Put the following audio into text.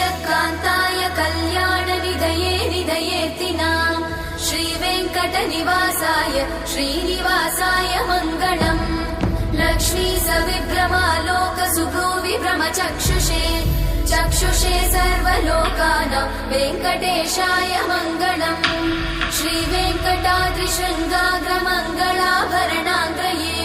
श्रियकान्ताय कल्याणनिधये निधयेऽर्तिनाम् श्रीवेङ्कटनिवासाय श्रीनिवासाय मङ्गलम् लक्ष्मी सविभ्रमालोकसुभ्रूविभ्रमचक्षुषे चक्षुषे सर्वलोकानां वेङ्कटेशाय मङ्गलम् श्रीवेङ्कटाद्रिशृङ्गाग्रमङ्गलाभरणाङ्गये